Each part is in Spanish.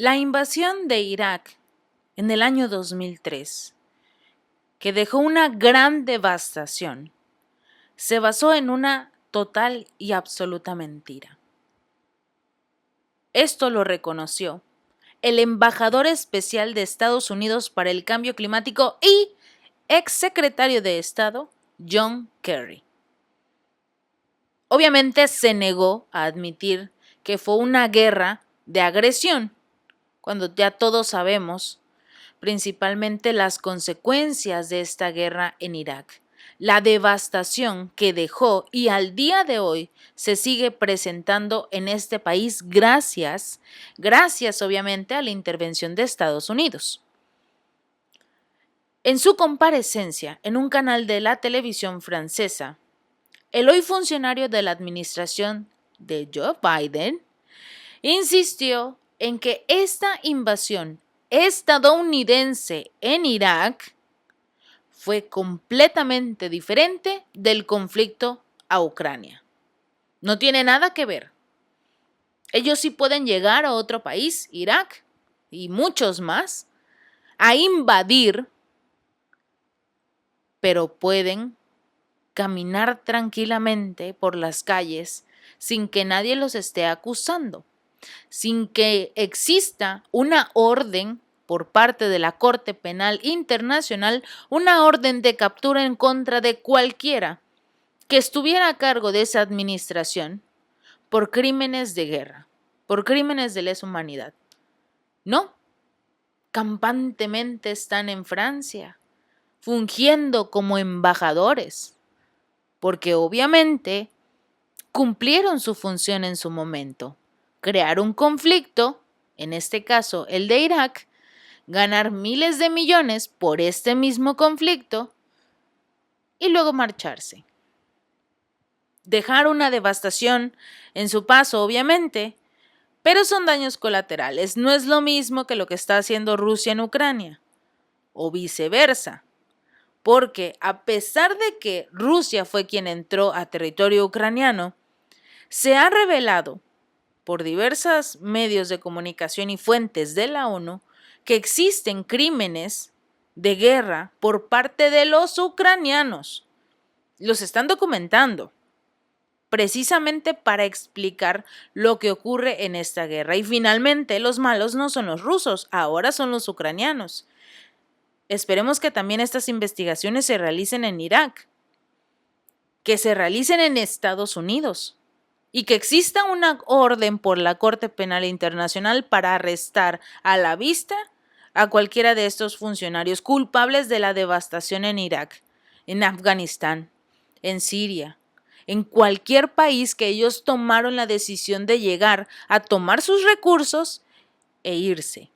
La invasión de Irak en el año 2003, que dejó una gran devastación, se basó en una total y absoluta mentira. Esto lo reconoció el embajador especial de Estados Unidos para el cambio climático y exsecretario de Estado, John Kerry. Obviamente se negó a admitir que fue una guerra de agresión, cuando ya todos sabemos principalmente las consecuencias de esta guerra en Irak, la devastación que dejó y al día de hoy se sigue presentando en este país gracias obviamente a la intervención de Estados Unidos. En su comparecencia en un canal de la televisión francesa, el hoy funcionario de la administración de Joe Biden insistió en que esta invasión estadounidense en Irak fue completamente diferente del conflicto a Ucrania. No tiene nada que ver. Ellos sí pueden llegar a otro país, Irak, y muchos más, a invadir, pero pueden caminar tranquilamente por las calles sin que nadie los esté acusando, sin que exista una orden por parte de la Corte Penal Internacional, una orden de captura en contra de cualquiera que estuviera a cargo de esa administración por crímenes de guerra, por crímenes de lesa humanidad. No, campantemente están en Francia, fungiendo como embajadores, porque obviamente cumplieron su función en su momento, crear un conflicto, en este caso el de Irak, ganar miles de millones por este mismo conflicto y luego marcharse. Dejar una devastación en su paso, obviamente, pero son daños colaterales. No es lo mismo que lo que está haciendo Rusia en Ucrania, o viceversa, porque a pesar de que Rusia fue quien entró a territorio ucraniano, se ha revelado por diversos medios de comunicación y fuentes de la ONU que existen crímenes de guerra por parte de los ucranianos. Los están documentando precisamente para explicar lo que ocurre en esta guerra. Y finalmente los malos no son los rusos, ahora son los ucranianos. Esperemos que también estas investigaciones se realicen en Irak, que se realicen en Estados Unidos y que exista una orden por la Corte Penal Internacional para arrestar a la vista a cualquiera de estos funcionarios culpables de la devastación en Irak, en Afganistán, en Siria, en cualquier país que ellos tomaron la decisión de llegar a tomar sus recursos e irse.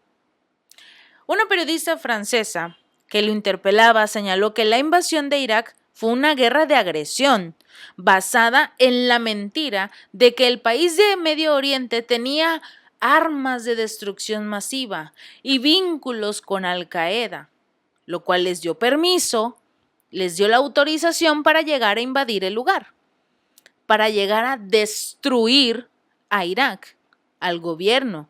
Una periodista francesa que lo interpelaba señaló que la invasión de Irak fue una guerra de agresión basada en la mentira de que el país de Medio Oriente tenía armas de destrucción masiva y vínculos con Al-Qaeda, lo cual les dio permiso, les dio la autorización para llegar a invadir el lugar, para llegar a destruir a Irak, al gobierno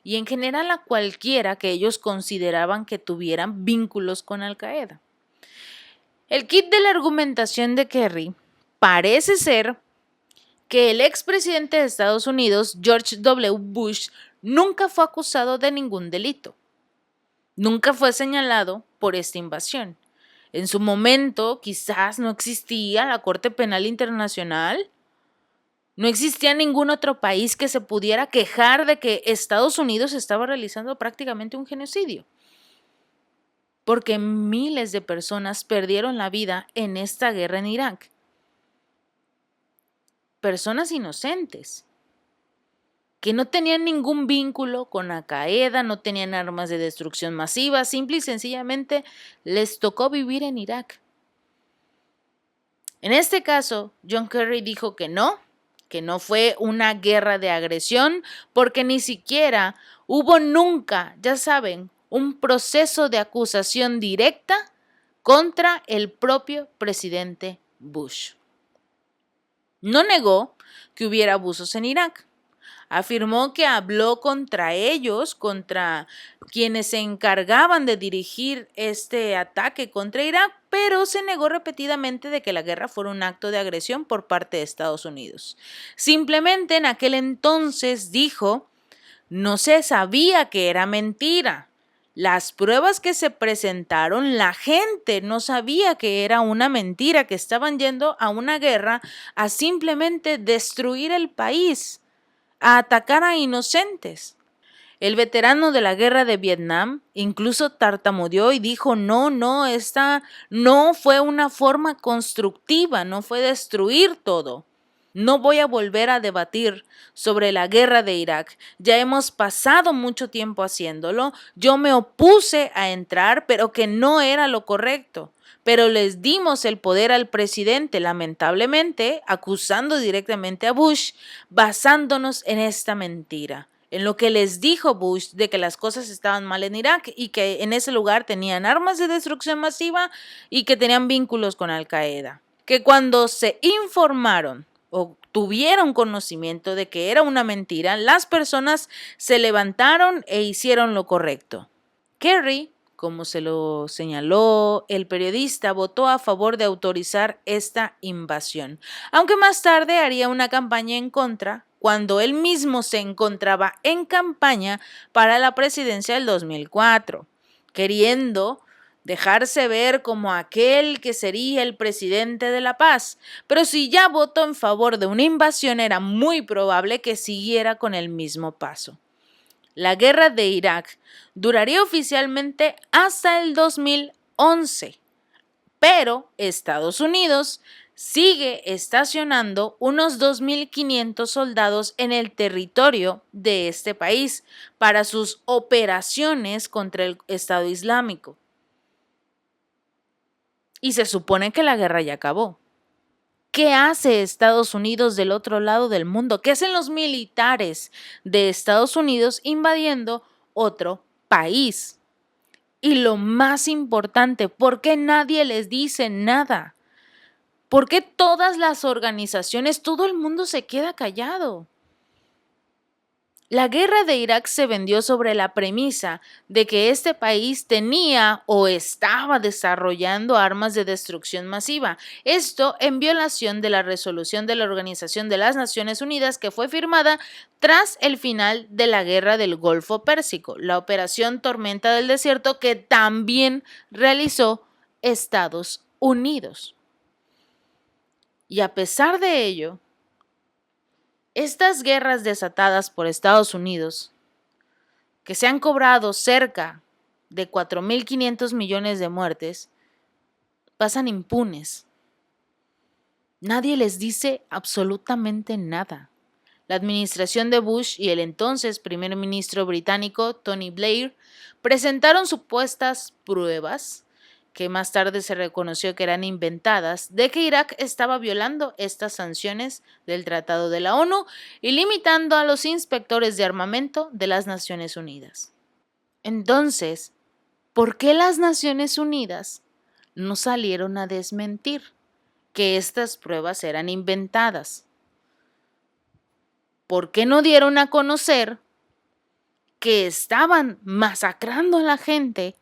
y en general a cualquiera que ellos consideraban que tuvieran vínculos con Al-Qaeda. El kit de la argumentación de Kerry parece ser que el expresidente de Estados Unidos, George W. Bush, nunca fue acusado de ningún delito. Nunca fue señalado por esta invasión. En su momento, quizás no existía la Corte Penal Internacional. No existía ningún otro país que se pudiera quejar de que Estados Unidos estaba realizando prácticamente un genocidio. Porque miles de personas perdieron la vida en esta guerra en Irak. Personas inocentes, que no tenían ningún vínculo con Al-Qaeda, no tenían armas de destrucción masiva, simple y sencillamente les tocó vivir en Irak. En este caso, John Kerry dijo que no fue una guerra de agresión, porque ni siquiera hubo nunca, ya saben, un proceso de acusación directa contra el propio presidente Bush. No negó que hubiera abusos en Irak. Afirmó que habló contra ellos, contra quienes se encargaban de dirigir este ataque contra Irak, pero se negó repetidamente de que la guerra fuera un acto de agresión por parte de Estados Unidos. Simplemente en aquel entonces dijo: no se sabía que era mentira. Las pruebas que se presentaron, la gente no sabía que era una mentira, que estaban yendo a una guerra a simplemente destruir el país, a atacar a inocentes. El veterano de la guerra de Vietnam incluso tartamudeó y dijo: no, esta no fue una forma constructiva, no fue destruir todo. No voy a volver a debatir sobre la guerra de Irak. Ya hemos pasado mucho tiempo haciéndolo. Yo me opuse a entrar, pero que no era lo correcto. Pero les dimos el poder al presidente, lamentablemente, acusando directamente a Bush, basándonos en esta mentira, en lo que les dijo Bush de que las cosas estaban mal en Irak y que en ese lugar tenían armas de destrucción masiva y que tenían vínculos con Al Qaeda. Que cuando se informaron o tuvieron conocimiento de que era una mentira, las personas se levantaron e hicieron lo correcto. Kerry, como se lo señaló el periodista, votó a favor de autorizar esta invasión, aunque más tarde haría una campaña en contra cuando él mismo se encontraba en campaña para la presidencia del 2004, queriendo dejarse ver como aquel que sería el presidente de la paz. Pero si ya votó en favor de una invasión, era muy probable que siguiera con el mismo paso. La guerra de Irak duraría oficialmente hasta el 2011, pero Estados Unidos sigue estacionando unos 2.500 soldados en el territorio de este país para sus operaciones contra el Estado Islámico. Y se supone que la guerra ya acabó. ¿Qué hace Estados Unidos del otro lado del mundo? ¿Qué hacen los militares de Estados Unidos invadiendo otro país? Y lo más importante, ¿por qué nadie les dice nada? ¿Por qué todas las organizaciones, todo el mundo se queda callado? La guerra de Irak se vendió sobre la premisa de que este país tenía o estaba desarrollando armas de destrucción masiva. Esto en violación de la resolución de la Organización de las Naciones Unidas que fue firmada tras el final de la Guerra del Golfo Pérsico, la Operación Tormenta del Desierto que también realizó Estados Unidos. Y a pesar de ello, estas guerras desatadas por Estados Unidos, que se han cobrado cerca de 4.500 millones de muertes, pasan impunes. Nadie les dice absolutamente nada. La administración de Bush y el entonces primer ministro británico Tony Blair presentaron supuestas pruebas, que más tarde se reconoció que eran inventadas, de que Irak estaba violando estas sanciones del Tratado de la ONU y limitando a los inspectores de armamento de las Naciones Unidas. Entonces, ¿por qué las Naciones Unidas no salieron a desmentir que estas pruebas eran inventadas? ¿Por qué no dieron a conocer que estaban masacrando a la gente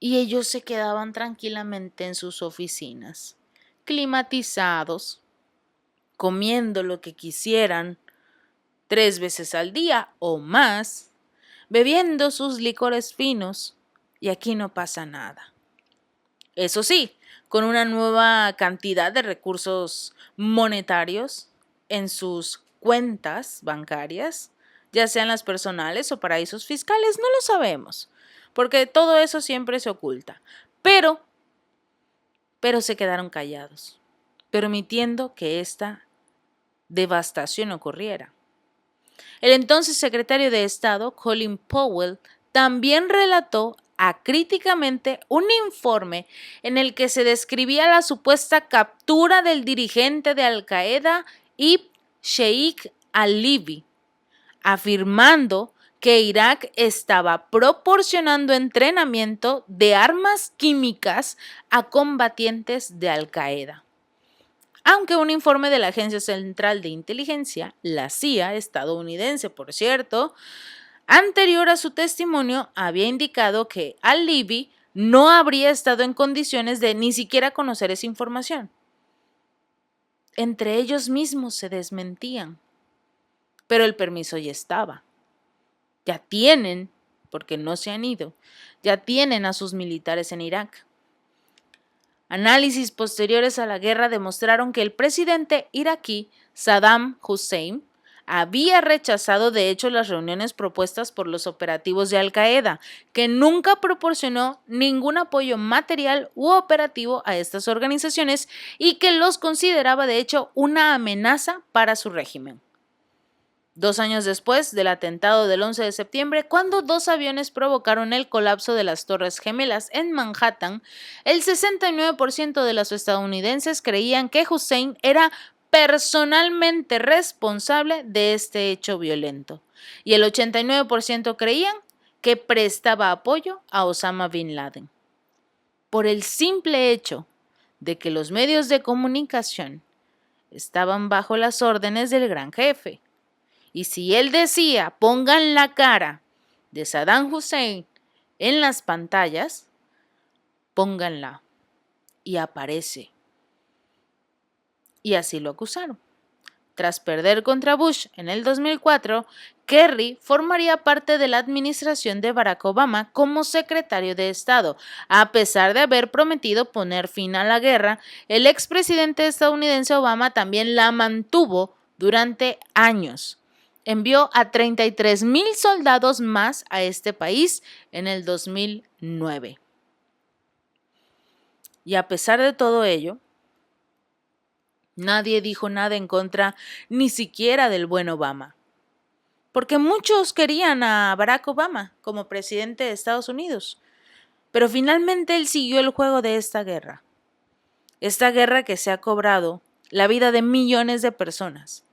y ellos se quedaban tranquilamente en sus oficinas, climatizados, comiendo lo que quisieran 3 veces al día o más, bebiendo sus licores finos, y aquí no pasa nada? Eso sí, con una nueva cantidad de recursos monetarios en sus cuentas bancarias, ya sean las personales o paraísos fiscales, no lo sabemos, porque todo eso siempre se oculta. Pero se quedaron callados, permitiendo que esta devastación ocurriera. El entonces secretario de Estado, Colin Powell, también relató acríticamente un informe en el que se describía la supuesta captura del dirigente de Al Qaeda Ibn Sheikh al-Libi, afirmando que Irak estaba proporcionando entrenamiento de armas químicas a combatientes de Al Qaeda. aunque un informe de la Agencia Central de Inteligencia, la CIA, estadounidense por cierto, anterior a su testimonio había indicado que al-Libi no habría estado en condiciones de ni siquiera conocer esa información. Entre ellos mismos se desmentían, pero el permiso ya estaba. Ya tienen, porque no se han ido, ya tienen a sus militares en Irak. Análisis posteriores a la guerra demostraron que el presidente iraquí Saddam Hussein había rechazado de hecho las reuniones propuestas por los operativos de Al-Qaeda, que nunca proporcionó ningún apoyo material u operativo a estas organizaciones y que los consideraba de hecho una amenaza para su régimen. 2 años después del atentado del 11 de septiembre, cuando 2 aviones provocaron el colapso de las Torres Gemelas en Manhattan, el 69% de los estadounidenses creían que Hussein era personalmente responsable de este hecho violento, y el 89% creían que prestaba apoyo a Osama Bin Laden. Por el simple hecho de que los medios de comunicación estaban bajo las órdenes del gran jefe. Y si él decía, pongan la cara de Saddam Hussein en las pantallas, pónganla. Y aparece. Y así lo acusaron. Tras perder contra Bush en el 2004, Kerry formaría parte de la administración de Barack Obama como secretario de Estado. A pesar de haber prometido poner fin a la guerra, el expresidente estadounidense Obama también la mantuvo durante años. Envió a 33,000 soldados más a este país en el 2009. Y a pesar de todo ello, nadie dijo nada en contra ni siquiera del buen Obama. Porque muchos querían a Barack Obama como presidente de Estados Unidos. Pero finalmente él siguió el juego de esta guerra. Esta guerra que se ha cobrado la vida de millones de personas.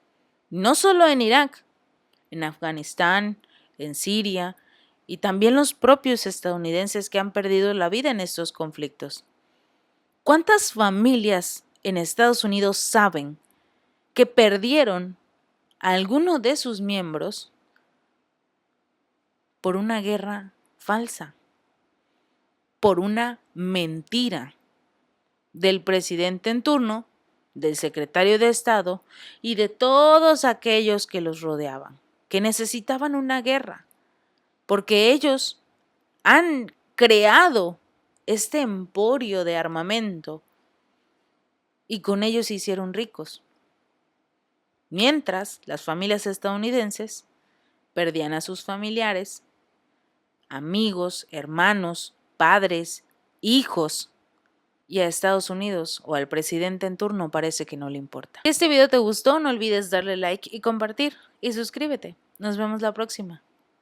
No solo en Irak, en Afganistán, en Siria y también los propios estadounidenses que han perdido la vida en estos conflictos. ¿Cuántas familias en Estados Unidos saben que perdieron a alguno de sus miembros por una guerra falsa, por una mentira del presidente en turno, del secretario de Estado y de todos aquellos que los rodeaban, que necesitaban una guerra, porque ellos han creado este emporio de armamento y con ellos se hicieron ricos? Mientras las familias estadounidenses perdían a sus familiares, amigos, hermanos, padres, hijos, y a Estados Unidos o al presidente en turno parece que no le importa. Si este video te gustó, no olvides darle like y compartir, y suscríbete. Nos vemos la próxima.